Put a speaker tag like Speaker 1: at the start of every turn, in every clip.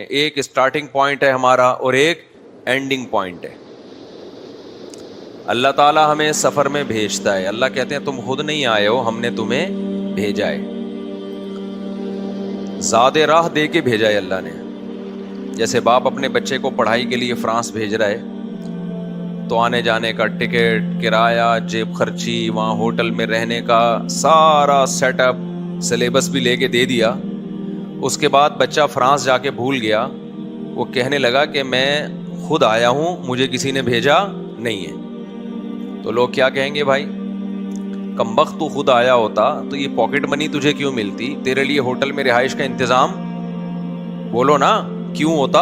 Speaker 1: ایک starting point ہے ہمارا اور ایک اینڈنگ پوائنٹ ہے. اللہ تعالیٰ ہمیں سفر میں بھیجتا ہے. اللہ کہتے ہیں تم خود نہیں آئے ہو, ہم نے تمہیں بھیجا ہے. زاد راہ دے کے بھیجا ہے اللہ نے. جیسے باپ اپنے بچے کو پڑھائی کے لیے فرانس بھیج رہا ہے تو آنے جانے کا ٹکٹ, کرایہ, جیب خرچی, وہاں ہوٹل میں رہنے کا سارا سیٹ اپ, سلیبس بھی لے کے دے دیا. اس کے بعد بچہ فرانس جا کے بھول گیا. وہ کہنے لگا کہ میں خود آیا ہوں, مجھے کسی نے بھیجا نہیں ہے. تو لوگ کیا کہیں گے, بھائی کمبخت تو خود آیا ہوتا تو یہ پاکٹ منی تجھے کیوں ملتی, تیرے لیے ہوٹل میں رہائش کا انتظام بولو نا کیوں ہوتا.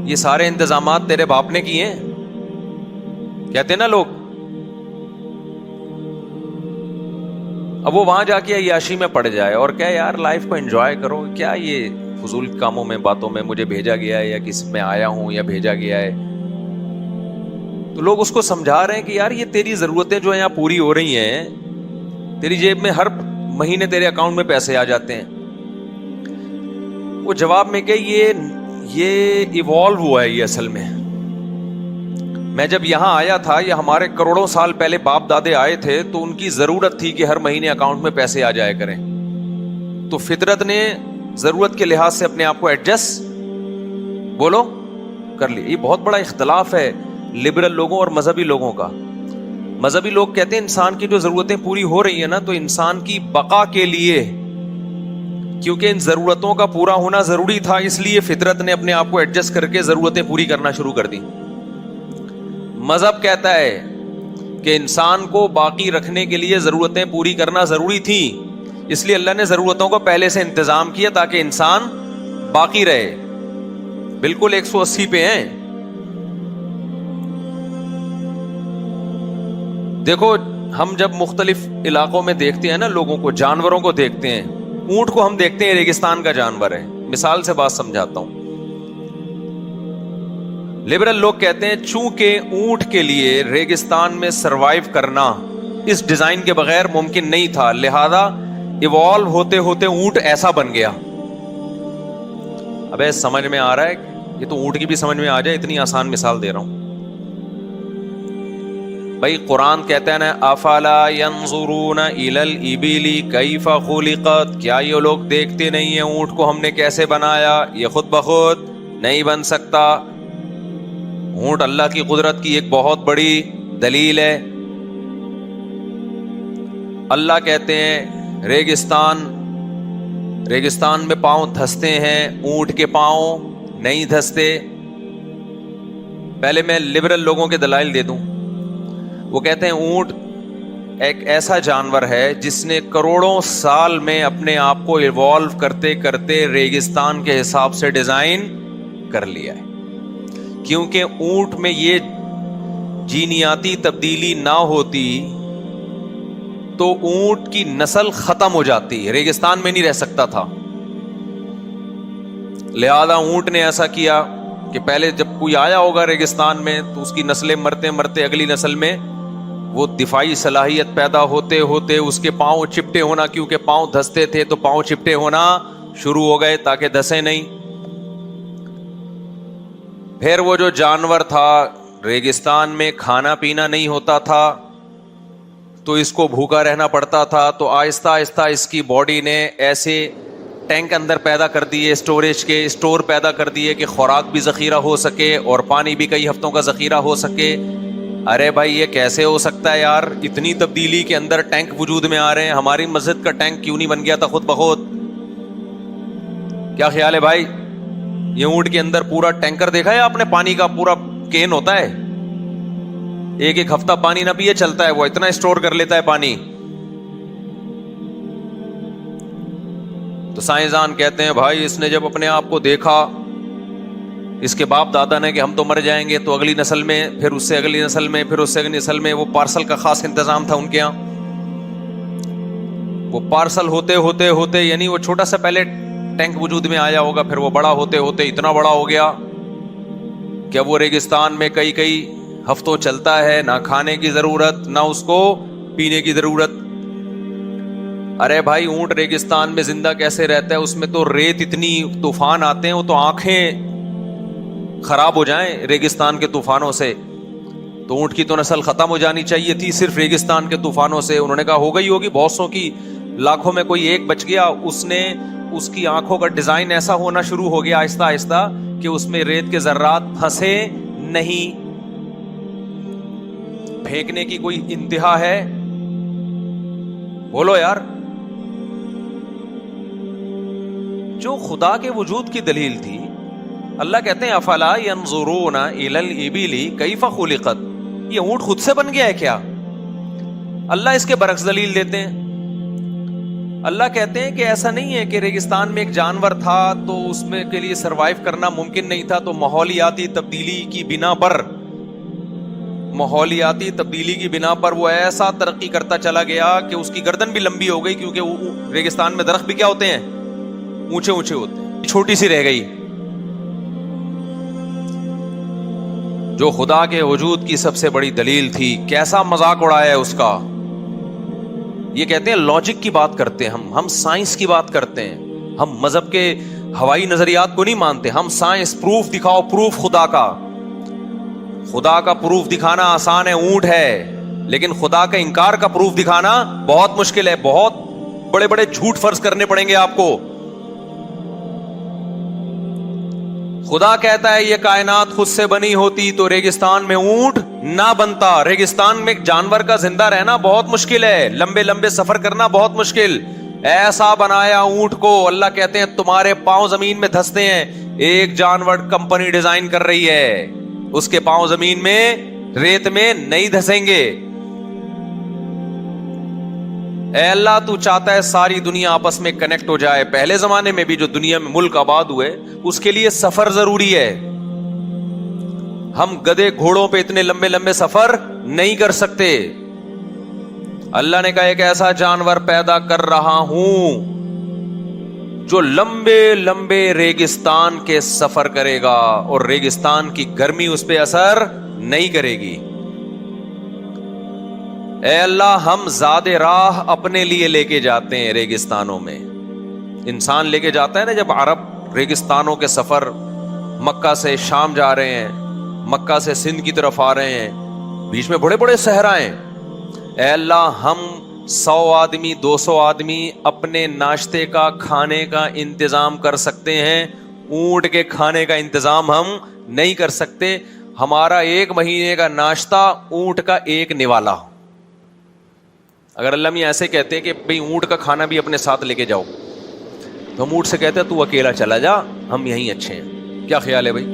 Speaker 1: یہ سارے انتظامات تیرے باپ نے کیے ہیں, کہتے نا لوگ. اب وہ وہاں جا کے عیاشی میں پڑ جائے اور کہ یار لائف کو انجوائے کرو, کیا یہ فضول کاموں میں باتوں میں مجھے بھیجا گیا ہے یا کس میں آیا ہوں یا بھیجا گیا ہے. تو لوگ اس کو سمجھا رہے ہیں کہ یار یہ تیری ضرورتیں جو ہیں یہاں پوری ہو رہی ہیں, تیری جیب میں ہر مہینے تیرے اکاؤنٹ میں پیسے آ جاتے ہیں. وہ جواب میں کہ یہ ایوالو ہوا ہے. یہ اصل میں جب یہاں آیا تھا, یہ ہمارے کروڑوں سال پہلے باپ دادے آئے تھے تو ان کی ضرورت تھی کہ ہر مہینے اکاؤنٹ میں پیسے آ جایا کریں. تو فطرت نے ضرورت کے لحاظ سے اپنے آپ کو ایڈجسٹ بولو کر لی. یہ بہت بڑا اختلاف ہے لبرل لوگوں اور مذہبی لوگوں کا. مذہبی لوگ کہتے ہیں انسان کی جو ضرورتیں پوری ہو رہی ہیں نا, تو انسان کی بقا کے لیے, کیونکہ ان ضرورتوں کا پورا ہونا ضروری تھا, اس لیے فطرت نے اپنے آپ کو ایڈجسٹ کر کے ضرورتیں پوری کرنا شروع کر دی. مذہب کہتا ہے کہ انسان کو باقی رکھنے کے لیے ضرورتیں پوری کرنا ضروری تھیں, اس لیے اللہ نے ضرورتوں کو پہلے سے انتظام کیا تاکہ انسان باقی رہے. بالکل 180 پہ ہیں. دیکھو ہم جب مختلف علاقوں میں دیکھتے ہیں نا لوگوں کو, جانوروں کو دیکھتے ہیں, اونٹ کو ہم دیکھتے ہیں ریگستان کا جانور ہے. مثال سے بات سمجھاتا ہوں. لبرل لوگ کہتے ہیں چونکہ اونٹ کے لیے ریگستان میں سروائیو کرنا اس ڈیزائن کے بغیر ممکن نہیں تھا, لہذا ایوالو ہوتے ہوتے اونٹ ایسا بن گیا. ابے سمجھ میں آ رہا ہے, یہ تو اونٹ کی بھی سمجھ میں آ جائے, اتنی آسان مثال دے رہا ہوں. بھائی قرآن کہتا ہے نا افلا ينظرون الى الابل کیف خلقت, کیا یہ لوگ دیکھتے نہیں ہیں اونٹ کو ہم نے کیسے بنایا, یہ خود بخود نہیں بن سکتا. اونٹ اللہ کی قدرت کی ایک بہت بڑی دلیل ہے. اللہ کہتے ہیں ریگستان میں پاؤں دھستے ہیں, اونٹ کے پاؤں نہیں دھستے. پہلے میں لبرل لوگوں کے دلائل دے دوں. وہ کہتے ہیں اونٹ ایک ایسا جانور ہے جس نے کروڑوں سال میں اپنے آپ کو ایوالو کرتے کرتے ریگستان کے حساب سے ڈیزائن کر لیا ہے. کیونکہ اونٹ میں یہ جینیاتی تبدیلی نہ ہوتی تو اونٹ کی نسل ختم ہو جاتی, ریگستان میں نہیں رہ سکتا تھا. لہذا اونٹ نے ایسا کیا کہ پہلے جب کوئی آیا ہوگا ریگستان میں تو اس کی نسلیں مرتے مرتے اگلی نسل میں وہ دفاعی صلاحیت پیدا ہوتے ہوتے اس کے پاؤں چپٹے ہونا, کیونکہ پاؤں دھستے تھے تو پاؤں چپٹے ہونا شروع ہو گئے تاکہ دھسے نہیں. پھر وہ جو جانور تھا, ریگستان میں کھانا پینا نہیں ہوتا تھا تو اس کو بھوکا رہنا پڑتا تھا, تو آہستہ آہستہ اس کی باڈی نے ایسے ٹینک اندر پیدا کر دیے, اسٹوریج کے اسٹور پیدا کر دیے کہ خوراک بھی ذخیرہ ہو سکے اور پانی بھی کئی ہفتوں کا ذخیرہ ہو سکے. ارے بھائی یہ کیسے ہو سکتا ہے یار, اتنی تبدیلی کے اندر ٹینک وجود میں آ رہے ہیں, ہماری مسجد کا ٹینک کیوں نہیں بن گیا تھا خود بخود. کیا خیال ہے بھائی, یہ اونٹ کے اندر پورا ٹینکر دیکھا ہے آپ نے, پانی کا پورا کین ہوتا ہے, ایک ایک ہفتہ پانی نہ پیے چلتا ہے, وہ اتنا اسٹور کر لیتا ہے پانی. تو سائنسدان کہتے ہیں بھائی اس نے جب اپنے آپ کو دیکھا, اس کے باپ دادا نے کہ ہم تو مر جائیں گے, تو اگلی نسل میں, پھر اس سے اگلی نسل میں, پھر اس سے اگلی نسل میں, وہ پارسل کا خاص انتظام تھا ان کے یہاں. وہ پارسل ہوتے ہوتے ہوتے یعنی وہ چھوٹا سا پہلے ٹینک وجود میں آیا ہوگا, پھر وہ بڑا ہوتے ہوتے اتنا بڑا ہو گیا کہ وہ ریگستان میں کئی کئی ہفتوں چلتا ہے, نہ کھانے کی ضرورت نہ اس کو پینے کی ضرورت. ارے بھائی اونٹ ریگستان میں زندہ کیسے رہتا ہے؟ اس میں تو ریت اتنی طوفان آتے ہیں وہ تو آنکھیں خراب ہو جائیں ریگستان کے طوفانوں سے. تو اونٹ کی تو نسل ختم ہو جانی چاہیے تھی صرف ریگستان کے طوفانوں سے. انہوں نے کہا ہو گئی ہوگی بہت سو کی، لاکھوں میں کوئی ایک بچ گیا. اس کی آنکھوں کا ڈیزائن ایسا ہونا شروع ہو گیا آہستہ آہستہ کہ اس میں ریت کے ذرات پھنسے نہیں. پھینکنے کی کوئی انتہا ہے؟ بولو یار. جو خدا کے وجود کی دلیل تھی، اللہ کہتے ہیں افلا ينظرون الى الابل کیف خلقت. یہ اونٹ خود سے بن گیا ہے کیا؟ اللہ اس کے برعکس دلیل دیتے ہیں. اللہ کہتے ہیں کہ ایسا نہیں ہے کہ ریگستان میں ایک جانور تھا تو اس میں کے لیے سروائیو کرنا ممکن نہیں تھا، تو ماحولیاتی تبدیلی کی بنا پر وہ ایسا ترقی کرتا چلا گیا کہ اس کی گردن بھی لمبی ہو گئی، کیونکہ ریگستان میں درخت بھی کیا ہوتے ہیں؟ اونچے اونچے ہوتے ہیں. چھوٹی سی رہ گئی. جو خدا کے وجود کی سب سے بڑی دلیل تھی، کیسا مذاق اڑایا ہے اس کا. یہ کہتے ہیں لاجک کی بات کرتے ہیں ہم سائنس کی بات کرتے ہیں. ہم مذہب کے ہوائی نظریات کو نہیں مانتے. ہم سائنس پروف دکھاؤ، پروف خدا کا پروف دکھانا آسان ہے، اونٹ ہے. لیکن خدا کا انکار کا پروف دکھانا بہت مشکل ہے. بہت بڑے بڑے جھوٹ فرض کرنے پڑیں گے آپ کو. خدا کہتا ہے یہ کائنات خود سے بنی ہوتی تو ریگستان میں اونٹ نہ بنتا. ریگستان میں جانور کا زندہ رہنا بہت مشکل ہے، لمبے لمبے سفر کرنا بہت مشکل. ایسا بنایا اونٹ کو. اللہ کہتے ہیں تمہارے پاؤں زمین میں دھستے ہیں. ایک جانور کمپنی ڈیزائن کر رہی ہے، اس کے پاؤں زمین میں ریت میں نہیں دھسیں گے. اے اللہ تو چاہتا ہے ساری دنیا آپس میں کنیکٹ ہو جائے. پہلے زمانے میں بھی جو دنیا میں ملک آباد ہوئے اس کے لیے سفر ضروری ہے. ہم گدے گھوڑوں پہ اتنے لمبے لمبے سفر نہیں کر سکتے. اللہ نے کہا ایک ایسا جانور پیدا کر رہا ہوں جو لمبے لمبے ریگستان کے سفر کرے گا اور ریگستان کی گرمی اس پہ اثر نہیں کرے گی. اے اللہ ہم زاد راہ اپنے لیے لے کے جاتے ہیں ریگستانوں میں. انسان لے کے جاتا ہے نا جب عرب ریگستانوں کے سفر، مکہ سے شام جا رہے ہیں، مکہ سے سندھ کی طرف آ رہے ہیں، بیچ میں بڑے بڑے صحرائیں. اے اللہ ہم 100 آدمی 200 آدمی اپنے ناشتے کا کھانے کا انتظام کر سکتے ہیں. اونٹ کے کھانے کا انتظام ہم نہیں کر سکتے. ہمارا 1 مہینے کا ناشتہ اونٹ کا 1 نوالا. اگر اللہ میاں ایسے کہتے ہیں کہ بھئی اونٹ کا کھانا بھی اپنے ساتھ لے کے جاؤ، تو ہم اونٹ سے کہتے ہیں تو اکیلا چلا جا، ہم یہیں اچھے ہیں. کیا خیال ہے بھائی؟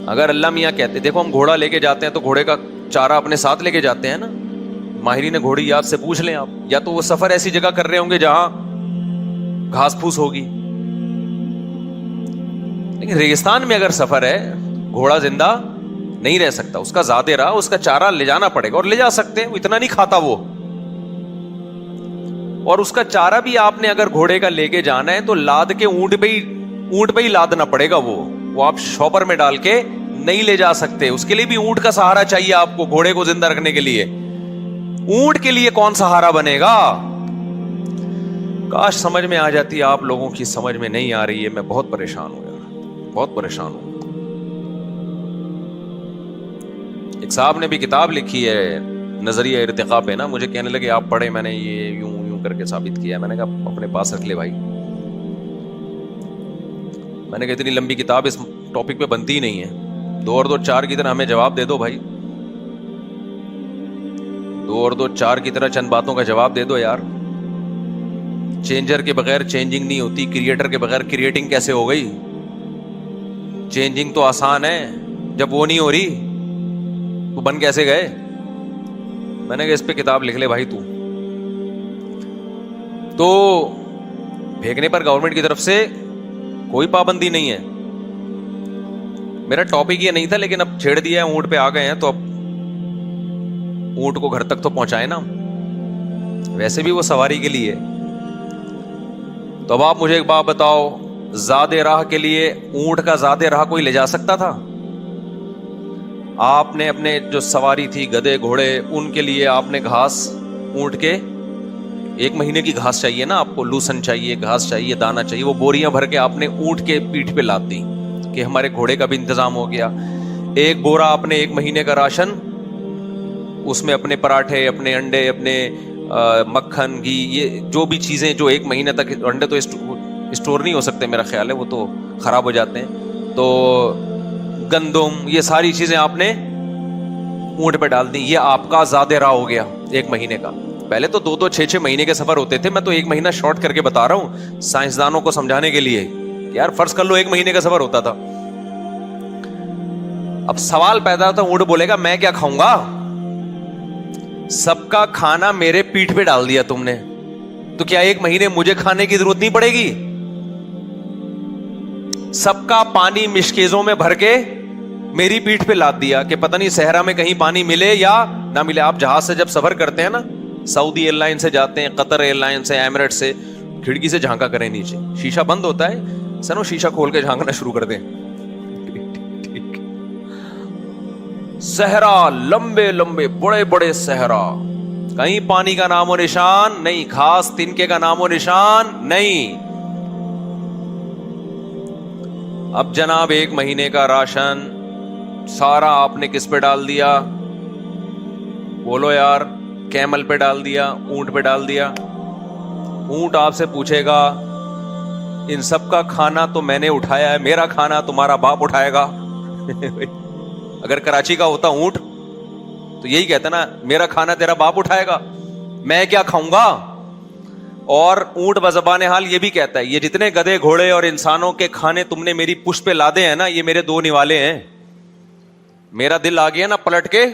Speaker 1: اگر اللہ میاں کہتے، دیکھو ہم گھوڑا لے کے جاتے ہیں تو گھوڑے کا چارہ اپنے ساتھ لے کے جاتے ہیں نا. ماہرین گھوڑی یاد سے پوچھ لیں آپ. یا تو وہ سفر ایسی جگہ کر رہے ہوں گے جہاں گھاس پھوس ہوگی. لیکن ریگستان میں اگر سفر ہے، گھوڑا زندہ نہیں رہ سکتا. اس کا زیادہ راہ، اس کا چارہ لے جانا پڑے گا. اور لے جا سکتے ہیں، وہ اتنا نہیں کھاتا وہ. اور اس کا چارہ بھی آپ نے اگر گھوڑے کا لے کے جانا ہے تو لاد کے اونٹ پہ ہی لادنا پڑے گا. وہ آپ شاپر میں ڈال کے نہیں لے جا سکتے. اس کے لیے بھی اونٹ کا سہارا چاہیے آپ کو. گھوڑے کو زندہ رکھنے کے لیے اونٹ کے لیے کون سہارا بنے گا؟ کاش سمجھ میں آ جاتی. آپ لوگوں کی سمجھ میں نہیں آ رہی ہے. میں بہت پریشان ہوں یار، بہت پریشان ہوں. ایک صاحب نے بھی کتاب لکھی ہے نظریہ ارتقاء پہ نا. مجھے کہنے لگے آپ پڑھیں. میں نے یہ یوں کر کے ثابت کیا. میں نے کہا اپنے پاس رکھ لے بھائی. میں نے کہا اتنی لمبی کتاب اس ٹاپک پہ بنتی ہی نہیں ہے. 2 اور 2 4 کی طرح ہمیں جواب دے دو بھائی. 2 اور 2 4 کی طرح چند باتوں کا جواب دے دو یار. چینجر کے بغیر چینجنگ نہیں ہوتی. کریٹر کے بغیر کریٹنگ کیسے ہو گئی؟ چینجنگ تو آسان ہے، جب وہ نہیں ہو رہی تو بن کیسے گئے؟ میں نے کہا اس پہ کتاب لکھ لے بھائی. تو پھینکنے پر گورنمنٹ کی طرف سے کوئی پابندی نہیں ہے. میرا ٹاپک یہ نہیں تھا، لیکن اب چھیڑ دیا ہے، اونٹ پہ آ گئے ہیں تو اب اونٹ کو گھر تک تو پہنچائے نا. ویسے بھی وہ سواری کے لیے. تو اب آپ مجھے ایک بات بتاؤ، زاد راہ کے لیے اونٹ کا زاد راہ کوئی لے جا سکتا تھا؟ آپ نے اپنے جو سواری تھی گدے گھوڑے، ان کے لیے آپ نے گھاس اونٹ کے ایک مہینے کی گھاس چاہیے نا آپ کو, لوسن چاہیے, گھاس چاہیے, دانا چاہیے, وہ بوریاں بھر کے آپ نے اونٹ کے پیٹھ پہ لاد دی کہ ہمارے گھوڑے کا بھی انتظام ہو گیا. ایک بورا آپ نے ایک مہینے کا راشن, اس میں اپنے پراٹھے, اپنے انڈے, اپنے مکھن, گھی, یہ جو بھی چیزیں جو ایک مہینے تک, انڈے تو اسٹور نہیں ہو سکتے میرا خیال ہے, وہ تو خراب ہو جاتے ہیں, تو گندم, یہ ساری چیزیں آپ نے اونٹ پہ ڈال دی. یہ آپ کا زیادہ راہ ہو گیا ایک مہینے کا. پہلے تو 2 6 مہینے کے سفر ہوتے تھے, میں تو ایک مہینہ شارٹ کر کے بتا رہا ہوں سائنسدانوں کو سمجھانے کے لیے, یار فرض کر لو ایک مہینے کا سفر ہوتا تھا. اب سوال پیدا ہوتا, اونٹ بولے گا میں کیا کھاؤں گا, سب کا کھانا میرے پیٹھ پہ ڈال دیا تم نے, تو کیا ایک مہینے مجھے کھانے کی ضرورت نہیں پڑے گی؟ سب کا پانی مشکیزوں میں بھر کے میری پیٹھ پہ لاد دیا کہ پتہ نہیں صحرا میں کہیں پانی ملے یا نہ ملے. آپ جہاز سے جب سفر کرتے ہیں نا, سعودی ایئر لائن سے جاتے ہیں, قطر ایئر لائن سے, ایمریٹ سے, کھڑکی سے جھانکا کریں نیچے, شیشہ بند ہوتا ہے, سنو شیشہ کھول کے جھانکنا شروع کر دیں. صحرا, لمبے لمبے بڑے بڑے صحرا, کہیں پانی کا نام و نشان نہیں, گھاس تنکے کا نام و نشان نہیں. اب جناب ایک مہینے کا راشن سارا آپ نے کس پہ ڈال دیا؟ بولو یار. کیمل پہ ڈال دیا, اونٹ پہ ڈال دیا. اونٹ آپ سے پوچھے گا ان سب کا کھانا تو میں نے اٹھایا ہے, میرا کھانا تمہارا باپ اٹھائے گا. اگر کراچی کا ہوتا اونٹ تو یہی کہتا نا, میرا کھانا تیرا باپ اٹھائے گا, میں کیا کھاؤں گا. اور اونٹ بزبان حال یہ بھی کہتا ہے, یہ جتنے گدھے گھوڑے اور انسانوں کے کھانے تم نے میری پشت پہ لادے ہیں نا, یہ میرے 2 نوالے ہیں. میرا دل آ گیا نا پلٹ کے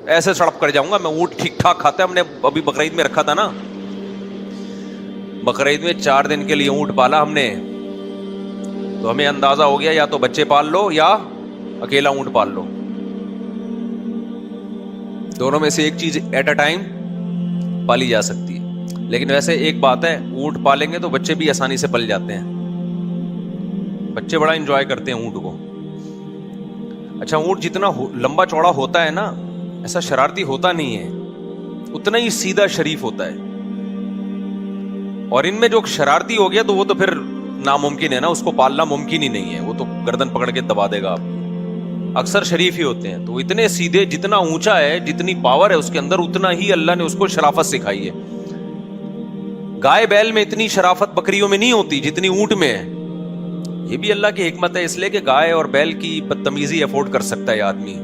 Speaker 1: ایسے سڑپ کر جاؤں گا میں. اونٹ ٹھیک ٹھاک کھاتا ہے, ہم نے ابھی بقرعید میں رکھا تھا نا, بقرعید میں 4 دن کے لیے اونٹ پالا ہم نے, تو ہمیں اندازہ ہو گیا یا تو بچے پال لو یا اکیلا اونٹ پال لو, دونوں میں سے ایک چیز ایٹ اے ٹائم پالی جا سکتی ہے. لیکن ویسے ایک بات ہے, اونٹ پالیں گے تو بچے بھی آسانی سے پل جاتے ہیں, بچے بڑا انجوائے کرتے ہیں اونٹ کو. اچھا, اونٹ جتنا لمبا چوڑا ہوتا ہے نا, ایسا شرارتی ہوتا نہیں ہے, اتنا ہی سیدھا شریف ہوتا ہے. اور ان میں جو شرارتی ہو گیا تو وہ تو پھر ناممکن ہے نا, اس کو پالنا ممکن ہی نہیں ہے, وہ تو گردن پکڑ کے دبا دے گا آپ. اکثر شریف ہی ہوتے ہیں, تو اتنے سیدھے, جتنا اونچا ہے, جتنی پاور ہے اس کے اندر, اتنا ہی اللہ نے اس کو شرافت سکھائی ہے. گائے بیل میں اتنی شرافت بکریوں میں نہیں ہوتی جتنی اونٹ میں ہے. یہ بھی اللہ کی حکمت ہے, اس لیے کہ گائے اور بیل کی بدتمیزی افورڈ کر سکتا ہے آدمی.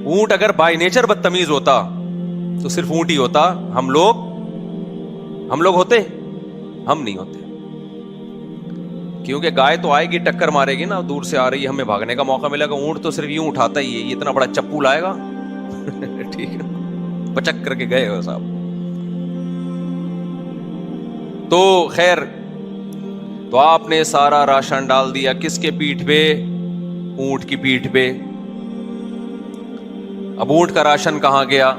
Speaker 1: اونٹ اگر بائی نیچر بدتمیز ہوتا تو صرف اونٹ ہی ہوتا, ہم لوگ ہوتے, ہم نہیں ہوتے. کیونکہ گائے تو آئے گی ٹکر مارے گی نا, دور سے آ رہی ہے, ہمیں بھاگنے کا موقع ملے گا. اونٹ تو صرف یوں اٹھاتا ہی ہے, یہ اتنا بڑا چپو لائے گا ٹھیک ہے, پچک کر کے گئے ہو صاحب. تو خیر, تو آپ نے سارا راشن ڈال دیا کس کے پیٹھ پہ؟ اونٹ کی پیٹھ پہ. اب اونٹ کا راشن کہاں گیا؟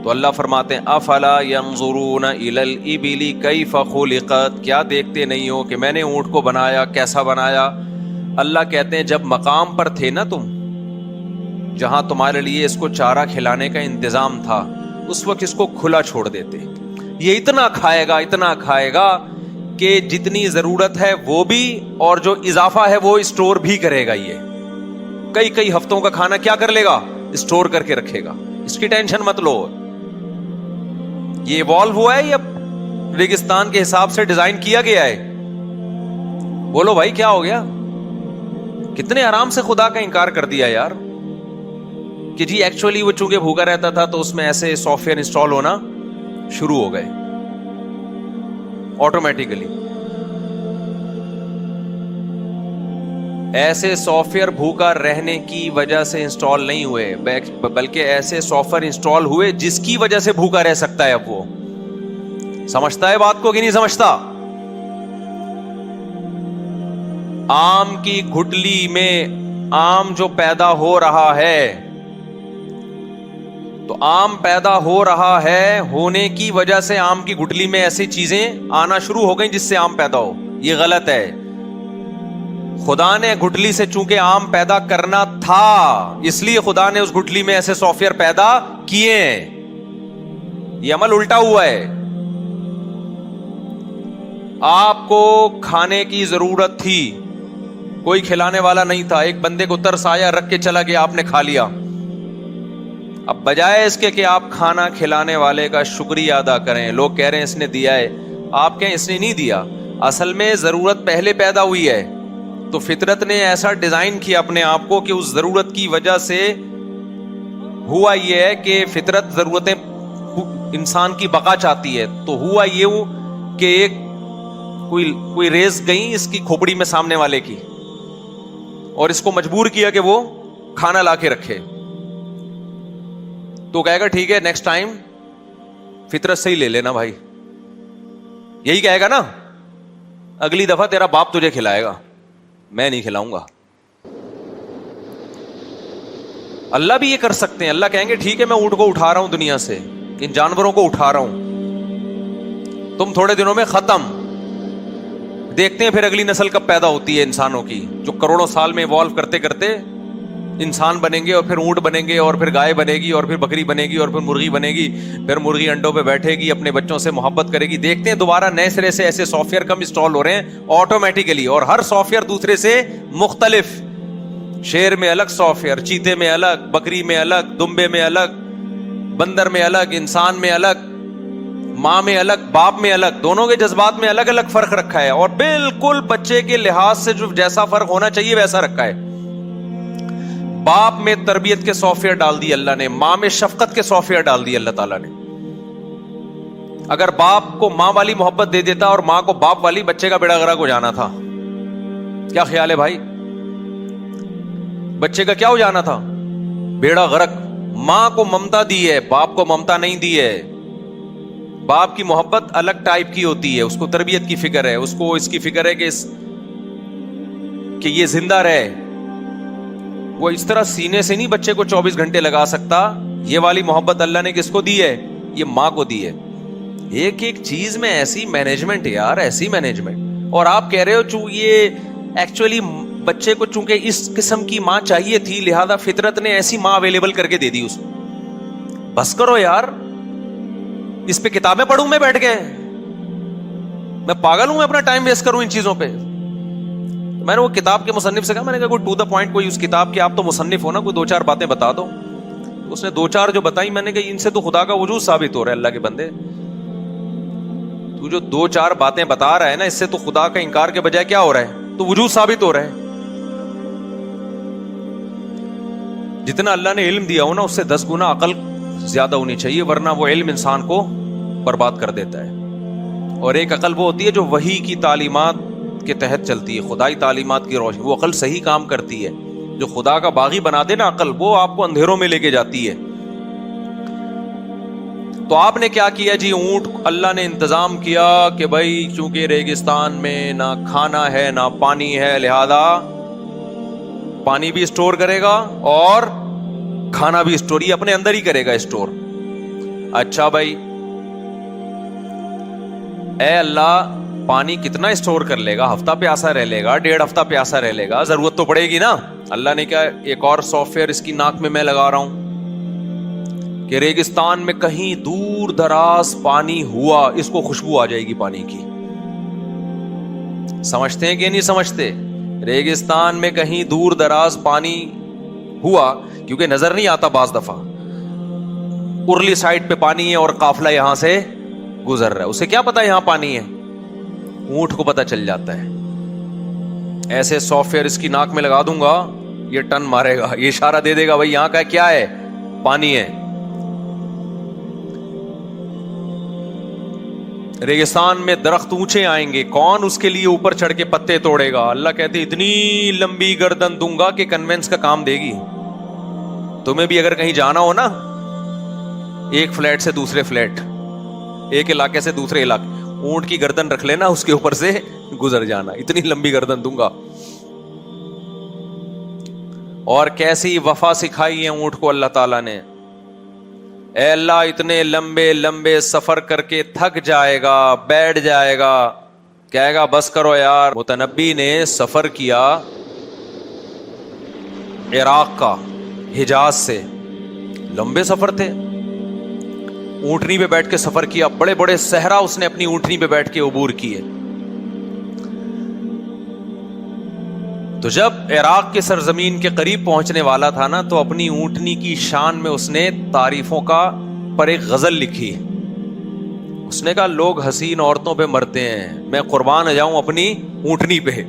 Speaker 1: تو اللہ فرماتے ہیں افلا ينظرون الى الابل كيف خلقت, کیا دیکھتے نہیں ہو کہ میں نے اونٹ کو بنایا کیسا بنایا. اللہ کہتے ہیں جب مقام پر تھے نا تم, جہاں تمہارے لیے اس کو چارہ کھلانے کا انتظام تھا, اس وقت اس کو کھلا چھوڑ دیتے. یہ اتنا کھائے گا کہ جتنی ضرورت ہے وہ بھی, اور جو اضافہ ہے وہ اسٹور بھی کرے گا. یہ کئی ہفتوں کا کھانا کیا کر لے گا؟ اسٹور کر کے رکھے گا. اس کی ٹینشن مت لو. یہ ایوالو ہوا ہے یا ریگستان کے حساب سے ڈیزائن کیا گیا ہے؟ بولو بھائی کیا ہو گیا؟ کتنے آرام سے خدا کا انکار کر دیا یار, کہ جی ایکچولی وہ چونکہ بھوکا رہتا تھا تو اس میں ایسے سافٹ ویئر انسٹال ہونا شروع ہو گئے آٹومیٹیکلی. ایسے سافٹ ویئر بھوکا رہنے کی وجہ سے انسٹال نہیں ہوئے, بلکہ ایسے سافٹ ویئر انسٹال ہوئے جس کی وجہ سے بھوکا رہ سکتا ہے. اب وہ سمجھتا ہے بات کو کہ نہیں سمجھتا؟ آم کی گھٹلی میں آم جو پیدا ہو رہا ہے, تو آم پیدا ہو رہا ہے, ہونے کی وجہ سے آم کی گٹلی میں ایسی چیزیں آنا شروع ہو گئیں جس سے آم پیدا ہو. یہ غلط ہے. خدا نے گٹلی سے چونکہ آم پیدا کرنا تھا, اس لیے خدا نے اس گٹلی میں ایسے سافٹ ویئر پیدا کیے ہیں. یہ عمل الٹا ہوا ہے. آپ کو کھانے کی ضرورت تھی, کوئی کھلانے والا نہیں تھا, ایک بندے کو ترس آیا, رکھ کے چلا گیا, آپ نے کھا لیا. اب بجائے اس کے کہ آپ کھانا کھلانے والے کا شکریہ ادا کریں, لوگ کہہ رہے ہیں اس نے دیا ہے, آپ کہیں اس نے نہیں دیا. اصل میں ضرورت پہلے پیدا ہوئی ہے, تو فطرت نے ایسا ڈیزائن کیا اپنے آپ کو کہ اس ضرورت کی وجہ سے ہوا یہ ہے کہ فطرت ضرورتیں انسان کی بقا چاہتی ہے. تو ہوا یہ کہ ایک کوئی ریز گئی اس کی کھوپڑی میں سامنے والے کی, اور اس کو مجبور کیا کہ وہ کھانا لا کے رکھے. تو کہے گا ٹھیک ہے نیکسٹ ٹائم فطرت سے ہی لے لینا بھائی, یہی کہے گا نا, اگلی دفعہ تیرا باپ تجھے کھلائے گا, میں نہیں کھلاؤں گا. اللہ بھی یہ کر سکتے ہیں, اللہ کہیں گے ٹھیک ہے میں اونٹ کو اٹھا رہا ہوں دنیا سے, ان جانوروں کو اٹھا رہا ہوں, تم تھوڑے دنوں میں ختم. دیکھتے ہیں پھر اگلی نسل کب پیدا ہوتی ہے انسانوں کی, جو کروڑوں سال میں ایوالو کرتے کرتے انسان بنیں گے, اور پھر اونٹ بنیں گے, اور پھر گائے بنے گی, اور پھر بکری بنے گی, اور پھر مرغی بنے گی, پھر مرغی انڈوں پہ بیٹھے گی, اپنے بچوں سے محبت کرے گی. دیکھتے ہیں دوبارہ نئے سرے سے ایسے سافٹ ویئر کم انسٹال ہو رہے ہیں آٹومیٹیکلی, اور ہر سافٹ ویئر دوسرے سے مختلف. شیر میں الگ سافٹ ویئر, چیتے میں الگ, بکری میں الگ, دمبے میں الگ, بندر میں الگ, انسان میں الگ, ماں میں الگ, باپ میں الگ, دونوں کے جذبات میں الگ الگ فرق رکھا ہے, اور بالکل بچے کے لحاظ سے جو جیسا فرق ہونا چاہیے ویسا رکھا ہے. باپ میں تربیت کے سافٹ ویئر ڈال دی اللہ نے, ماں میں شفقت کے سافٹ ویئر ڈال دی اللہ تعالیٰ نے. اگر باپ کو ماں والی محبت دے دیتا اور ماں کو باپ والی, بچے کا بیڑا غرق ہو جانا تھا. کیا خیال ہے بھائی, بچے کا کیا ہو جانا تھا, بیڑا غرق. ماں کو ممتا دی ہے, باپ کو ممتا نہیں دی ہے. باپ کی محبت الگ ٹائپ کی ہوتی ہے, اس کو تربیت کی فکر ہے, اس کو اس کی فکر ہے کہ یہ زندہ رہے. وہ اس طرح سینے سے نہیں بچے کو 24 گھنٹے لگا سکتا. یہ والی محبت اللہ نے کس کو دی ہے, یہ ماں کو دی ہے. ایک ایک چیز میں ایسی مینجمنٹ یار, ایسی مینجمنٹ. اور آپ کہہ رہے ہو یہ ایکچولی بچے کو چونکہ اس قسم کی ماں چاہیے تھی, لہذا فطرت نے ایسی ماں اویلیبل کر کے دے دی اس کو. بس کرو یار, اس پہ کتابیں پڑھوں میں بیٹھ کے, میں پاگل ہوں, میں اپنا ٹائم ویسٹ کروں ان چیزوں پہ. میں نے وہ کتاب کے مصنف سے کہا, میں نے کہا کوئی ٹو دا پوائنٹ کوئی اس کتاب کے, آپ تو مصنف ہو نا, کوئی 2-4 باتیں بتا دو. اس نے 2-4 جو بتائی, میں نے کہا ان سے تو خدا کا وجود ثابت ہو رہا ہے. اللہ کے بندے, تو جو 2-4 باتیں بتا رہا ہے نا, اس سے تو خدا کا انکار کے بجائے کیا ہو رہا ہے, تو وجود ثابت ہو رہا ہے. جتنا اللہ نے علم دیا ہو نا, اس سے 10 گنا عقل زیادہ ہونی چاہیے, ورنہ وہ علم انسان کو برباد کر دیتا ہے. اور ایک عقل وہ ہوتی ہے جو وحی کی تعلیمات کے تحت چلتی ہے, خدائی تعلیمات کی روشنی, وہ عقل صحیح کام کرتی ہے. جو خدا کا باغی بنا دے نا عقل, وہ آپ کو اندھیروں میں لے کے جاتی ہے. تو آپ نے کیا کیا جی, اونٹ اللہ نے انتظام کیا کہ بھائی چونکہ ریگستان میں نہ کھانا ہے نہ پانی ہے, لہذا پانی بھی اسٹور کرے گا اور کھانا بھی اسٹور, یہ اپنے اندر ہی کرے گا اسٹور. اچھا بھائی, اے اللہ پانی کتنا اسٹور کر لے گا, ہفتہ پیاسا رہ لے گا, 1.5 ہفتہ پیاسا رہ لے گا, ضرورت تو پڑے گی نا. اللہ نے کیا, ایک اور سافٹ ویئر اس کی ناک میں لگا رہا ہوں کہ ریگستان میں کہیں دور دراز پانی ہوا, اس کو خوشبو آ جائے گی پانی کی. سمجھتے ہیں کہ نہیں سمجھتے, ریگستان میں کہیں دور دراز پانی ہوا, کیونکہ نظر نہیں آتا بعض دفعہ, ارلی سائڈ پہ پانی ہے اور قافلہ یہاں سے گزر رہا ہے, اسے کیا پتا یہاں پانی ہے, اونٹ کو پتا چل جاتا ہے. ایسے سافٹ ویئر اس کی ناک میں لگا دوں گا, یہ ٹن مارے گا, یہ اشارہ دے دے گا بھائی یہاں کا کیا ہے, پانی ہے. ریگستان میں درخت اونچے آئیں گے, کون اس کے لیے اوپر چڑھ کے پتے توڑے گا. اللہ کہتے اتنی لمبی گردن دوں گا کہ کنوینس کا کام دے گی. تمہیں بھی اگر کہیں جانا ہو نا, ایک فلیٹ سے دوسرے فلیٹ, ایک علاقے سے دوسرے علاقے, اونٹ کی گردن رکھ لینا, اس کے اوپر سے گزر جانا, اتنی لمبی گردن دوں گا. اور کیسی وفا سکھائی ہے اونٹ کو اللہ تعالیٰ نے. اے اللہ اتنے لمبے لمبے سفر کر کے تھک جائے گا, بیٹھ جائے گا, کہے گا بس کرو یار. متنبی نے سفر کیا عراق کا, حجاز سے, لمبے سفر تھے. اونٹنی پہ بیٹھ کے سفر کیا, بڑے بڑے صحرا اس نے اپنی اونٹنی پہ بیٹھ کے عبور کیے. تو جب عراق کے سرزمین کے قریب پہنچنے والا تھا نا, تو اپنی اونٹنی کی شان میں اس نے تعریفوں کا پر ایک غزل لکھی. اس نے کہا لوگ حسین عورتوں پہ مرتے ہیں, میں قربان جاؤں اپنی اونٹنی پہ,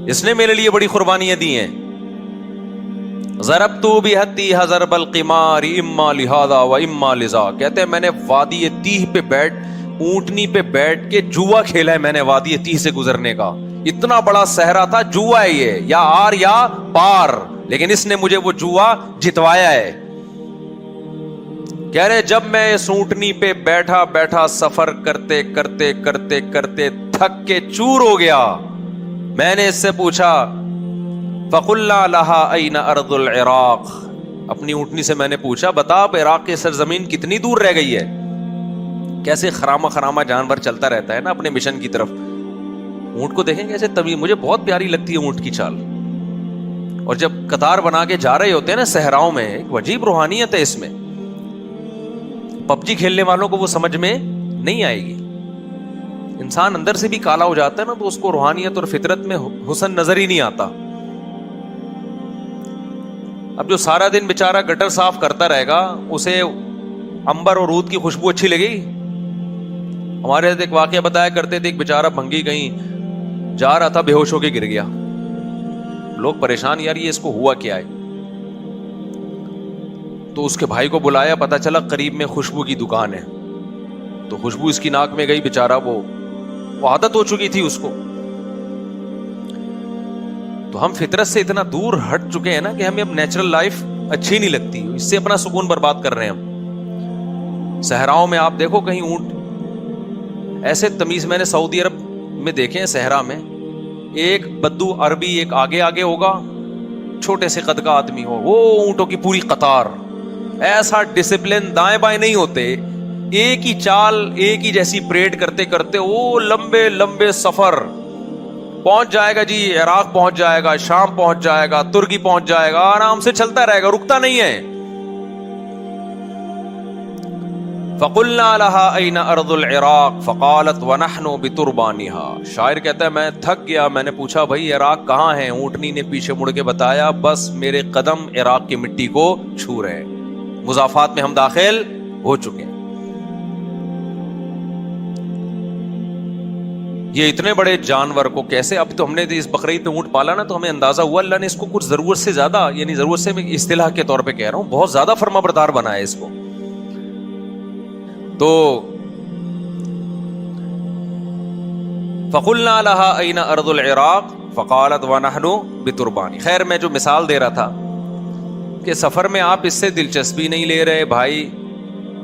Speaker 1: اس نے میرے لیے بڑی قربانیاں دی ہیں. ضربت بہتیھا ضرب القمار اما لہذا و اما لذا, کہتے ہیں میں نے وادی تیہ پہ اونٹنی پہ بیٹھ کے جوا کھیلا ہے میں نے وادی تیہ سے گزرنے کا. اتنا بڑا صحرا تھا, جوا ہے یہ, یا آر یا پار, لیکن اس نے مجھے وہ جوا جتوایا ہے. کہہ رہے جب میں اس اونٹنی پہ بیٹھا بیٹھا سفر کرتے کرتے کرتے کرتے تھک کے چور ہو گیا, میں نے اس سے پوچھا فقلنا لہا این ارض العراق, اپنی اونٹنی سے میں نے پوچھا بتا اب عراق کی سرزمین کتنی دور رہ گئی ہے. کیسے خراما خراما جانور چلتا رہتا ہے نا اپنے مشن کی طرف. اونٹ کو دیکھیں کیسے طویل, مجھے بہت پیاری لگتی ہے اونٹ کی چال. اور جب قطار بنا کے جا رہے ہوتے ہیں نا صحراؤں میں, ایک عجیب روحانیت ہے اس میں. پب جی کھیلنے والوں کو وہ سمجھ میں نہیں آئے گی. انسان اندر سے بھی کالا ہو جاتا ہے نا, تو اس کو روحانیت اور فطرت میں حسن نظر ہی نہیں آتا. اب جو سارا دن بیچارہ گٹر صاف کرتا رہے گا, اسے امبر اور عود کی خوشبو اچھی لگے گی. ہمارے ایک واقعہ بتایا کرتے تھے, ایک بیچارہ بھنگی کہیں جا رہا تھا, بے ہوش ہو کے گر گیا. لوگ پریشان, یار یہ اس کو ہوا کیا ہے. تو اس کے بھائی کو بلایا, پتا چلا قریب میں خوشبو کی دکان ہے. تو خوشبو اس کی ناک میں گئی, بیچارہ وہ عادت ہو چکی تھی اس کو. تو ہم فطرت سے اتنا دور ہٹ چکے ہیں نا کہ ہمیں اب نیچرل لائف اچھی نہیں لگتی, اس سے اپنا سکون برباد کر رہے ہیں ہم. صحراؤں میں آپ دیکھو کہیں اونٹ ایسے تمیز, میں نے سعودی عرب میں دیکھے ہیں صحرا میں, ایک بدو عربی ایک آگے آگے ہوگا, چھوٹے سے قد کا آدمی ہو, وہ اونٹوں کی پوری قطار, ایسا ڈسپلن, دائیں بائیں نہیں ہوتے, ایک ہی چال ایک ہی جیسی پریڈ کرتے کرتے وہ لمبے لمبے سفر. پہنچ جائے گا جی عراق, پہنچ جائے گا شام, پہنچ جائے گا ترکی, پہنچ جائے گا, آرام سے چلتا رہے گا, رکتا نہیں ہے. فقلنا لها این ارض العراق فقالت ونحن بتربانها. شاعر کہتا ہے میں تھک گیا, میں نے پوچھا بھائی عراق کہاں ہے. اونٹنی نے پیچھے مڑ کے بتایا بس میرے قدم عراق کی مٹی کو چھو رہے ہیں, مضافات میں ہم داخل ہو چکے ہیں. یہ اتنے بڑے جانور کو کیسے, اب تو ہم نے اس بقرعید میں اونٹ پالا نا, تو ہمیں اندازہ ہوا اللہ نے اس کو کچھ ضرورت سے زیادہ, یعنی ضرورت سے میں اصطلاح کے طور پہ کہہ رہا ہوں, بہت زیادہ فرما بردار بنایا ہے اس کو. تو فقلنا لها این ارض العراق فقالت ونحن بتربانی. خیر میں جو مثال دے رہا تھا کہ سفر میں آپ اس سے دلچسپی نہیں لے رہے, بھائی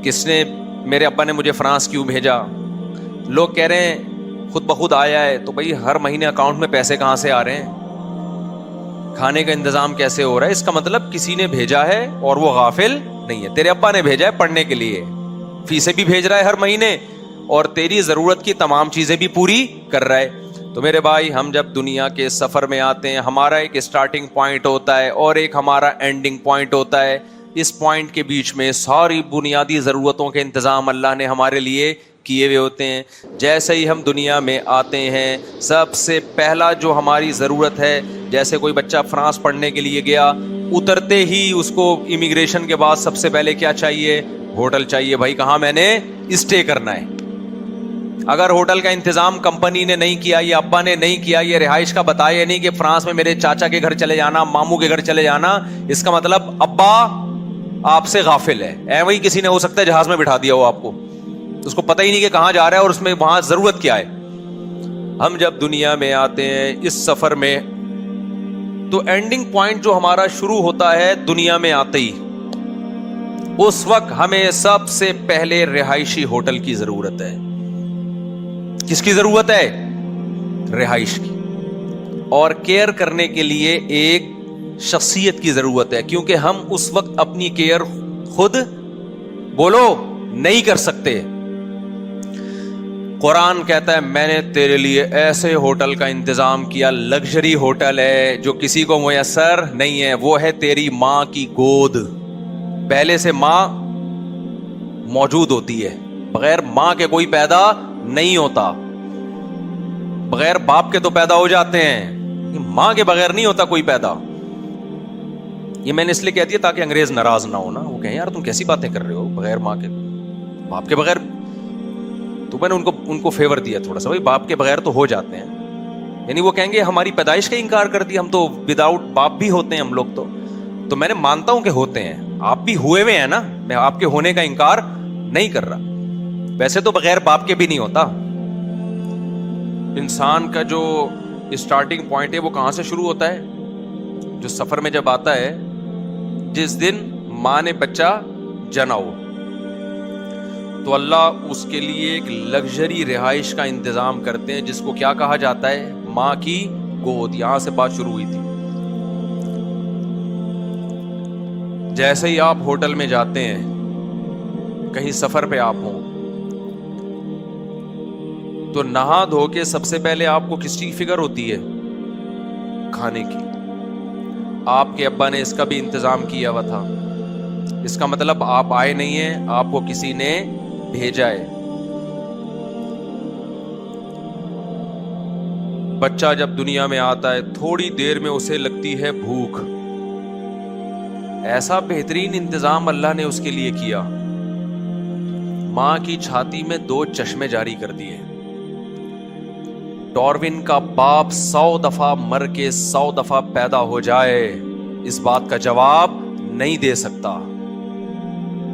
Speaker 1: کس نے, میرے ابا نے مجھے فرانس کیوں بھیجا. لوگ کہہ رہے ہیں خود بخود آیا ہے, تو بھائی ہر مہینے اکاؤنٹ میں پیسے کہاں سے آ رہے ہیں, کھانے کا انتظام کیسے ہو رہا ہے. اس کا مطلب کسی نے بھیجا ہے اور وہ غافل نہیں ہے. تیرے ابا نے بھیجا ہے پڑھنے کے لیے, فیسیں بھی بھیج رہا ہے ہر مہینے, اور تیری ضرورت کی تمام چیزیں بھی پوری کر رہا ہے. تو میرے بھائی ہم جب دنیا کے سفر میں آتے ہیں, ہمارا ایک اسٹارٹنگ پوائنٹ ہوتا ہے اور ایک ہمارا اینڈنگ پوائنٹ ہوتا ہے. اس پوائنٹ کے بیچ میں ساری بنیادی ضرورتوں کے انتظام اللہ نے ہمارے لیے کیے ہوئے ہوتے ہیں. جیسے ہی ہم دنیا میں آتے ہیں, سب سے پہلا جو ہماری ضرورت ہے, جیسے کوئی بچہ فرانس پڑھنے کے لیے گیا, اترتے ہی اس کو امیگریشن کے بعد سب سے پہلے کیا چاہیے, ہوٹل چاہیے. بھائی کہاں میں نے اسٹے کرنا ہے. اگر ہوٹل کا انتظام کمپنی نے نہیں کیا, یہ ابا نے نہیں کیا, یہ رہائش کا بتایا نہیں کہ فرانس میں میرے چاچا کے گھر چلے جانا, ماموں کے گھر چلے جانا, اس کا مطلب ابا آپ سے غافل ہے. وہی کسی نے ہو سکتا ہے جہاز میں بٹھا دیا ہو آپ کو, اس کو پتہ ہی نہیں کہ کہاں جا رہا ہے اور اس میں وہاں ضرورت کیا ہے. ہم جب دنیا میں آتے ہیں اس سفر میں, تو اینڈنگ پوائنٹ جو ہمارا شروع ہوتا ہے دنیا میں آتے ہی, اس وقت ہمیں سب سے پہلے رہائشی ہوٹل کی ضرورت ہے. کس کی ضرورت ہے؟ رہائش کی. اور کیئر کرنے کے لیے ایک شخصیت کی ضرورت ہے, کیونکہ ہم اس وقت اپنی کیئر خود بولو نہیں کر سکتے. قرآن کہتا ہے میں نے تیرے لیے ایسے ہوٹل کا انتظام کیا, لگژری ہوٹل ہے جو کسی کو میسر نہیں ہے, وہ ہے تیری ماں کی گود. پہلے سے ماں موجود ہوتی ہے. بغیر ماں کے کوئی پیدا نہیں ہوتا. بغیر باپ کے تو پیدا ہو جاتے ہیں, ماں کے بغیر نہیں ہوتا کوئی پیدا. یہ میں نے اس لیے کہہ دیا تاکہ انگریز ناراض نہ ہونا, وہ کہیں یار تم کیسی باتیں کر رہے ہو, بغیر ماں کے, باپ کے بغیر. تو میں نے ان کو فیور دیا تھوڑا سا, بھائی باپ کے بغیر تو ہو جاتے ہیں. یعنی وہ کہیں گے ہماری پیدائش کا انکار کر دیا, ہم تو وداؤٹ باپ بھی ہوتے ہیں ہم لوگ. تو میں نے مانتا ہوں کہ ہوتے ہیں, آپ بھی ہوئے ہوئے ہیں نا, میں آپ کے ہونے کا انکار نہیں کر رہا. ویسے تو بغیر باپ کے بھی نہیں ہوتا. انسان کا جو اسٹارٹنگ پوائنٹ ہے وہ کہاں سے شروع ہوتا ہے؟ جو سفر میں جب آتا ہے, جس دن ماں نے بچہ جنا ہو, تو اللہ اس کے لیے ایک لگژری رہائش کا انتظام کرتے ہیں, جس کو کیا کہا جاتا ہے؟ ماں کی گود. یہاں سے بات شروع ہوئی تھی. جیسے ہی آپ ہوٹل میں جاتے ہیں, کہیں سفر پہ آپ ہوں, تو نہا دھو کے سب سے پہلے آپ کو کس چیز کی فکر ہوتی ہے؟ کھانے کی. آپ کے ابا نے اس کا بھی انتظام کیا ہوا تھا. اس کا مطلب آپ آئے نہیں ہیں, آپ کو کسی نے بھیجا ہے. بچہ جب دنیا میں آتا ہے, تھوڑی دیر میں اسے لگتی ہے بھوک. ایسا بہترین انتظام اللہ نے اس کے لیے کیا. ماں کی چھاتی میں 2 چشمے جاری کر دیے. ڈاروین کا باپ 100 دفعہ مر کے 100 دفعہ پیدا ہو جائے, اس بات کا جواب نہیں دے سکتا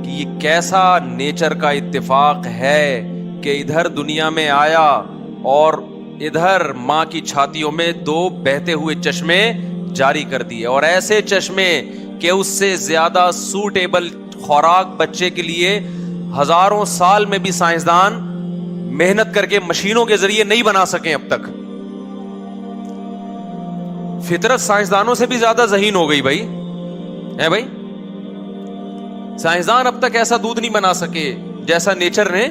Speaker 1: کہ یہ کیسا نیچر کا اتفاق ہے کہ ادھر دنیا میں آیا اور ادھر ماں کی چھاتیوں میں 2 بہتے ہوئے چشمے جاری کر دیے. اور ایسے چشمے کہ اس سے زیادہ سوٹیبل خوراک بچے کے لیے ہزاروں سال میں بھی سائنسدان محنت کر کے مشینوں کے ذریعے نہیں بنا سکیں اب تک. فطرت سائنسدانوں سے بھی زیادہ ذہین ہو گئی بھائی, ہے بھائی. سائنسدان اب تک ایسا دودھ نہیں بنا سکے جیسا نیچر نے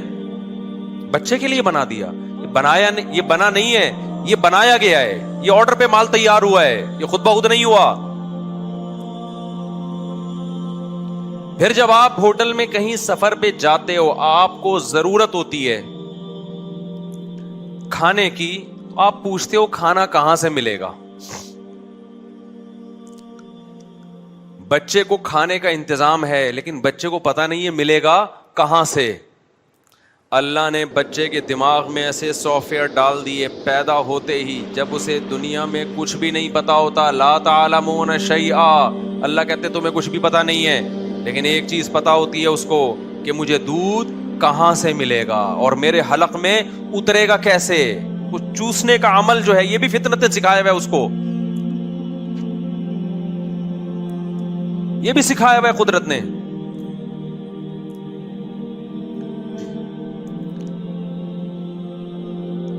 Speaker 1: بچے کے لیے بنا دیا. یہ بنا نہیں ہے, یہ بنایا گیا ہے. یہ آرڈر پہ مال تیار ہوا ہے, یہ خود بخود نہیں ہوا. پھر جب آپ ہوٹل میں کہیں سفر پہ جاتے ہو, آپ کو ضرورت ہوتی ہے کھانے کی, آپ پوچھتے ہو کھانا کہاں سے ملے گا. بچے کو کھانے کا انتظام ہے, لیکن بچے کو پتا نہیں ہے ملے گا کہاں سے. اللہ نے بچے کے دماغ میں ایسے سافٹ ویئر ڈال دیے پیدا ہوتے ہی, جب اسے دنیا میں کچھ بھی نہیں پتا ہوتا. لا تعلمون شیئا, اللہ کہتے تمہیں کچھ بھی پتا نہیں ہے, لیکن ایک چیز پتا ہوتی ہے اس کو کہ مجھے دودھ کہاں سے ملے گا اور میرے حلق میں اترے گا کیسے. کچھ چوسنے کا عمل جو ہے یہ بھی فطرت نے سکھایا ہوا ہے اس کو, یہ بھی سکھایا ہوا ہے قدرت نے.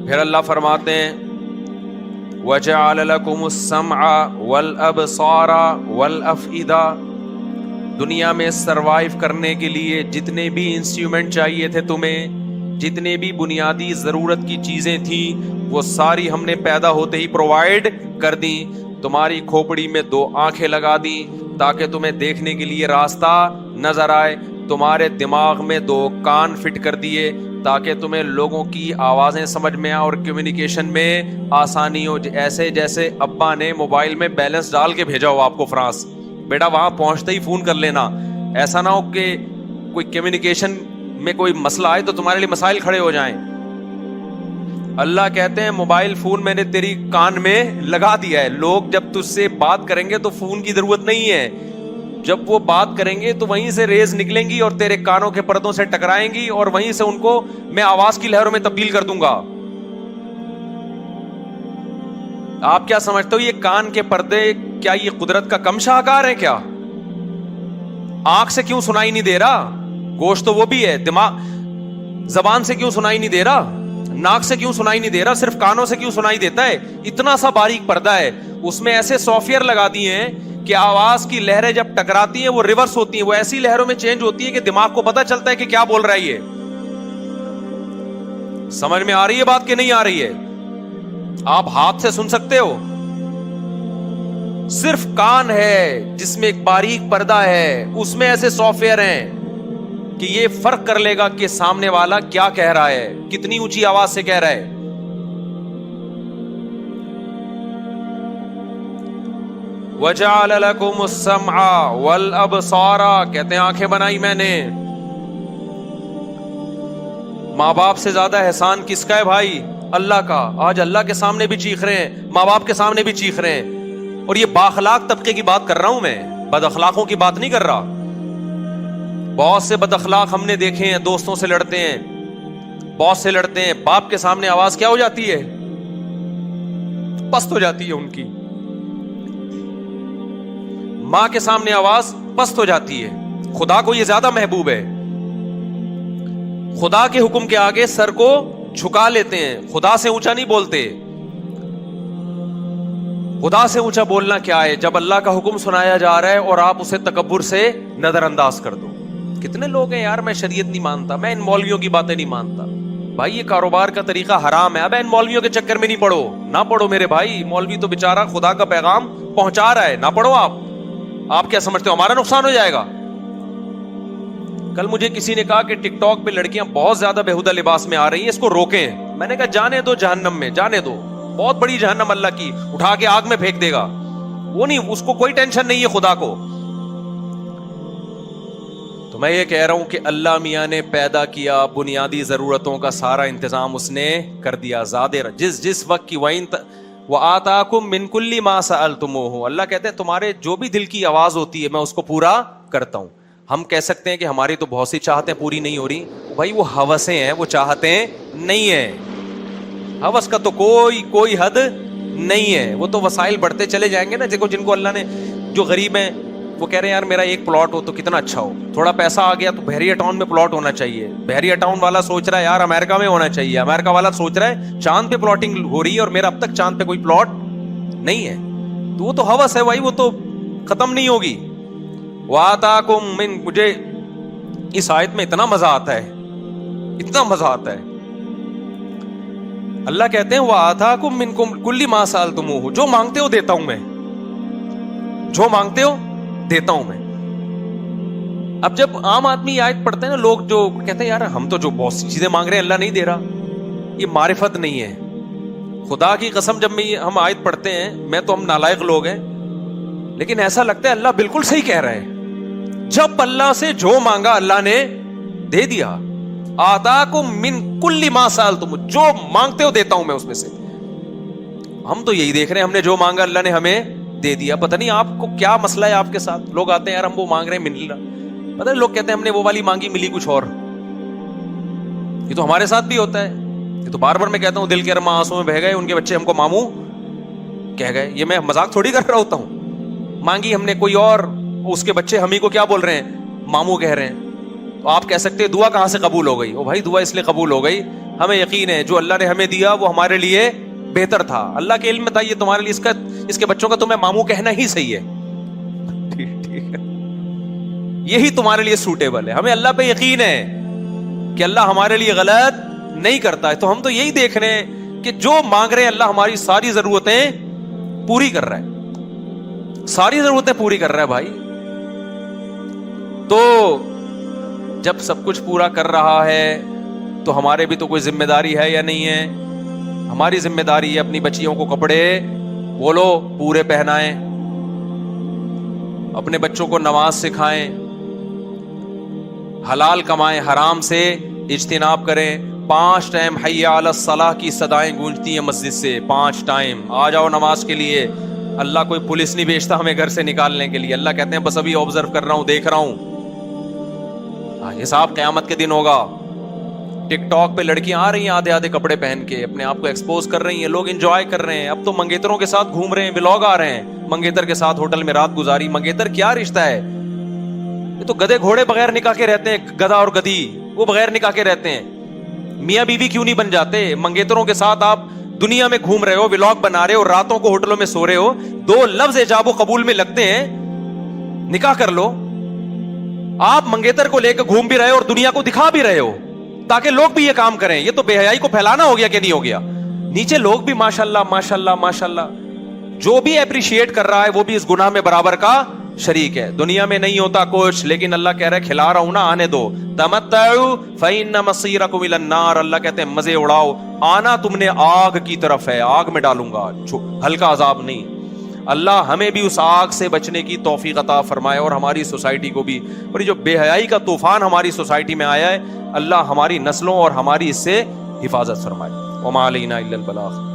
Speaker 1: پھر اللہ فرماتے ہیں وَجَعَلَ لَكُمُ السَّمْعَ وَالْأَبْصَارَ وَالْأَفْئِدَةَ. دنیا میں سروائیو کرنے کے لیے جتنے بھی انسٹرومنٹ چاہیے تھے تمہیں, جتنے بھی بنیادی ضرورت کی چیزیں تھیں, وہ ساری ہم نے پیدا ہوتے ہی پرووائڈ کر دی. تمہاری کھوپڑی میں 2 آنکھیں لگا دی تاکہ تمہیں دیکھنے کے لیے راستہ نظر آئے. تمہارے دماغ میں 2 کان فٹ کر دیے تاکہ تمہیں لوگوں کی آوازیں سمجھ میں آئے اور کمیونیکیشن میں آسانی ہو. ایسے جیسے ابا نے موبائل میں بیلنس ڈال کے بھیجا ہو آپ کو فرانس, بیٹا وہاں پہنچتے ہی فون کر لینا. ایسا نہ ہو کہ کوئی کمیونیکیشن میں کوئی مسئلہ آئے تو تمہارے لیے مسائل کھڑے ہو جائیں. اللہ کہتے ہیں موبائل فون میں نے تیری کان میں لگا دیا ہے. لوگ جب تجھ سے بات کریں گے تو فون کی ضرورت نہیں ہے, جب وہ بات کریں گے تو وہیں سے ریز نکلیں گی اور تیرے کانوں کے پردوں سے ٹکرائیں گی اور وہیں سے ان کو میں آواز کی لہروں میں تبدیل کر دوں گا. آپ کیا سمجھتے ہو یہ کان کے پردے کیا یہ قدرت کا کم شاہکار ہے کیا؟ آنکھ سے کیوں سنائی نہیں دے رہا؟ گوشت تو وہ بھی ہے. دماغ زبان سے کیوں سنائی نہیں دے رہا؟ ناک سے کیوں سنائی نہیں دے رہا؟ صرف کانوں سے کیوں سنائی دیتا ہے؟ اتنا سا باریک پردہ ہے, اس میں ایسے سافٹ ویئر لگا دیے ہیں کہ آواز کی لہریں جب ٹکراتی ہیں وہ ریورس ہوتی ہیں, وہ ایسی لہروں میں چینج ہوتی ہے کہ دماغ کو پتا چلتا ہے کہ کیا بول رہا ہے. یہ سمجھ میں آ رہی ہے بات کہ نہیں آ رہی ہے؟ آپ ہاتھ سے سن سکتے ہو, صرف کان ہے جس میں ایک باریک پردہ ہے, اس میں ایسے سافٹ ویئر ہیں کہ یہ فرق کر لے گا کہ سامنے والا کیا کہہ رہا ہے, کتنی اونچی آواز سے کہہ رہا ہے. وَجَعَلَ لَكُمُ السَّمْعَ وَالْأَبْصَارَ, کہتے ہیں آنکھیں بنائی میں نے. ماں باپ سے زیادہ احسان کس کا ہے بھائی؟ اللہ کا. آج اللہ کے سامنے بھی چیخ رہے ہیں, ماں باپ کے سامنے بھی چیخ رہے ہیں. اور یہ بااخلاق طبقے کی بات کر رہا ہوں میں, بد اخلاقوں کی بات نہیں کر رہا. بہت سے بد اخلاق ہم نے دیکھے ہیں, دوستوں سے لڑتے ہیں, بہت سے لڑتے ہیں, باپ کے سامنے آواز کیا ہو جاتی ہے؟ پست ہو جاتی ہے ان کی. ماں کے سامنے آواز پست ہو جاتی ہے. خدا کو یہ زیادہ محبوب ہے. خدا کے حکم کے آگے سر کو جھکا لیتے ہیں, خدا سے اونچا نہیں بولتے. خدا سے اونچا بولنا کیا ہے جب اللہ کا حکم سنایا جا رہا ہے اور آپ اسے تکبر سے نظر انداز کر دو. کتنے لوگ ہیں یار, میں شریعت نہیں مانتا, میں ان مولویوں کی باتیں نہیں مانتا. بھائی یہ کاروبار کا طریقہ حرام ہے, اب ان مولویوں کے چکر میں نہیں پڑو. نہ پڑھو میرے بھائی, مولوی تو بیچارہ خدا کا پیغام پہنچا رہا ہے, نہ پڑھو. آپ کیا سمجھتے ہو ہمارا نقصان ہو جائے گا؟ کل مجھے کسی نے کہا کہ ٹک ٹاک پہ لڑکیاں بہت زیادہ بےہودہ لباس میں آ رہی ہیں, اس کو روکیں. میں نے کہا جانے دو جہنم میں, جانے دو. بہت بڑی جہنم اللہ کی, اٹھا کے آگ میں پھینک دے گا. وہ نہیں, اس کو کوئی ٹینشن نہیں ہے خدا کو. تو میں یہ کہہ رہا ہوں کہ اللہ میاں نے پیدا کیا, بنیادی ضرورتوں کا سارا انتظام اس نے کر دیا. جس وقت کی وَآتَاكُم مِّن كُلِّ مَا سَأَلْتُمُوهُ, اللہ کہتے ہیں تمہارے جو بھی دل کی آواز ہوتی ہے میں اس کو پورا کرتا ہوں. ہم کہہ سکتے ہیں کہ ہماری تو بہت سی چاہتیں پوری نہیں ہو رہی. بھائی وہ ہوسیں ہیں, وہ چاہتیں نہیں ہیں. ہوس کا تو کوئی حد نہیں ہے, وہ تو وسائل بڑھتے چلے جائیں گے نا. دیکھو جن کو اللہ نے, جو غریب ہیں وہ کہہ رہے ہیں یار میرا ایک پلاٹ ہو تو کتنا اچھا ہو. تھوڑا پیسہ آ گیا تو بحریہ ٹاؤن میں پلاٹ ہونا چاہیے. بحریہ ٹاؤن والا سوچ رہا ہے یار امریکہ میں ہونا چاہیے. امریکہ والا سوچ رہا ہے چاند پہ پلاٹنگ ہو رہی ہے اور میرا اب تک چاند پہ کوئی پلاٹ نہیں ہے. تو وہ تو ہوس ہے بھائی, وہ تو ختم نہیں ہوگی. وَآتَاكُم مِّن, مجھے اس آیت میں اتنا مزہ آتا ہے, اتنا مزہ آتا ہے. اللہ کہتے ہیں وَآتَاكُم مِّن كُلِّ مَا سَأَلْتُمُوهُ, جو مانگتے ہو دیتا ہوں میں, جو مانگتے ہو دیتا ہوں میں. اب جب عام آدمی آیت پڑھتے ہیں نا, لوگ جو کہتے ہیں یار ہم تو جو بہت سی چیزیں مانگ رہے ہیں اللہ نہیں دے رہا, یہ معرفت نہیں ہے. خدا کی قسم جب ہم آیت پڑھتے ہیں, میں تو ہم نالائق لوگ ہیں, لیکن ایسا لگتا ہے اللہ بالکل صحیح کہہ رہے ہیں. جب اللہ سے جو مانگا اللہ نے دے دیا. آتاکم من کل ما سألتم, جو مانگتے ہو دیتا ہوں میں اس میں سے. ہم تو یہی دیکھ رہے ہیں, ہم نے جو مانگا اللہ نے ہمیں دے دیا. پتہ نہیں آپ کو کیا مسئلہ ہے آپ کے ساتھ. لوگ آتے ہیں یار ہم وہ مانگ رہے ہیں مل رہا, پتہ نہیں لوگ کہتے ہیں ہم نے وہ والی مانگی ملی کچھ اور. یہ تو ہمارے ساتھ بھی ہوتا ہے. یہ تو بار بار میں کہتا ہوں دل کے ارماں آنسوں میں بہہ گئے, ان کے بچے ہم کو ماموں کہہ گئے. یہ میں مذاق تھوڑی کر رہا ہوتا ہوں. مانگی ہم نے کوئی اور, اس کے بچے ہم ہی کو کیا بول رہے ہیں, ماموں کہہ رہے ہیں. تو آپ کہہ سکتے ہیں دعا کہاں سے قبول ہو گئی؟ او بھائی دعا اس لیے قبول ہو گئی, ہمیں یقین ہے جو اللہ نے ہمیں دیا وہ ہمارے لیے بہتر تھا. اللہ کے علم میں تھا یہ تمہارے لیے, اس کے بچوں کا تمہیں ماموں کہنا ہی صحیح ہے, ٹھیک ہے, یہی تمہارے لیے سوٹیبل ہے. ہمیں اللہ پہ یقین ہے کہ اللہ ہمارے لیے غلط نہیں کرتا ہے. تو ہم تو یہی دیکھ رہے ہیں کہ جو مانگ رہے ہیں اللہ ہماری ساری ضرورتیں پوری کر رہا ہے, ساری ضرورتیں پوری کر رہا ہے بھائی. تو جب سب کچھ پورا کر رہا ہے تو ہمارے بھی تو کوئی ذمہ داری ہے یا نہیں ہے؟ ہماری ذمہ داری ہے اپنی بچیوں کو کپڑے بولو پورے پہنائیں, اپنے بچوں کو نماز سکھائیں, حلال کمائیں, حرام سے اجتناب کریں. 5 ٹائم حی علی الصلاح کی صدائیں گونجتی ہیں مسجد سے, 5 ٹائم آ جاؤ نماز کے لیے. اللہ کوئی پولیس نہیں بھیجتا ہمیں گھر سے نکالنے کے لیے. اللہ کہتے ہیں بس ابھی آبزرو کر رہا ہوں, دیکھ رہا ہوں, حساب قیامت کے دن ہوگا. ٹک ٹاک پہ لڑکیاں آ رہی ہیں آدھے آدھے کپڑے پہن کے, اپنے آپ کو ایکسپوز کر رہی ہیں, لوگ انجوائے کر رہے ہیں. اب تو منگیتروں کے ساتھ گھوم رہے ہیں, ولاگ آ رہے ہیں, منگیتر کے ساتھ ہوٹل میں رات گزاری. منگیتر کیا رشتہ ہے؟ یہ تو گدھے گھوڑے بغیر نکاح کے رہتے ہیں, گدھا اور گدھی وہ بغیر نکاح کے رہتے ہیں. میاں بیوی کیوں نہیں بن جاتے؟ منگیتروں کے ساتھ آپ دنیا میں گھوم رہے ہو, ولاگ بنا رہے ہو, راتوں کو ہوٹلوں میں سو رہے ہو, 2 لفظ ایجاب و قبول میں لگتے ہیں, نکاح کر لو. آپ منگیتر کو لے کے گھوم بھی رہے ہو اور دنیا کو دکھا بھی رہے ہو تاکہ لوگ بھی یہ کام کریں. یہ تو بے حیائی کو پھیلانا ہو گیا کہ نہیں ہو گیا؟ نیچے لوگ بھی ماشاءاللہ ماشاءاللہ ماشاءاللہ, جو بھی اپریشیٹ کر رہا ہے وہ بھی اس گناہ میں برابر کا شریک ہے. دنیا میں نہیں ہوتا کچھ, لیکن اللہ کہہ رہا ہے کھلا رہا ہوں نا, آنے دو. تمتعوا فإن مصيركم إلى النار, اللہ کہتے ہیں مزے اڑاؤ, آنا تم نے آگ کی طرف ہے, آگ میں ڈالوں گا, ہلکا عذاب نہیں. اللہ ہمیں بھی اس آگ سے بچنے کی توفیق عطا فرمائے, اور ہماری سوسائٹی کو بھی. اور یہ جو بے حیائی کا طوفان ہماری سوسائٹی میں آیا ہے, اللہ ہماری نسلوں اور ہماری اس سے حفاظت فرمائے. وما علینا الا البلاغ.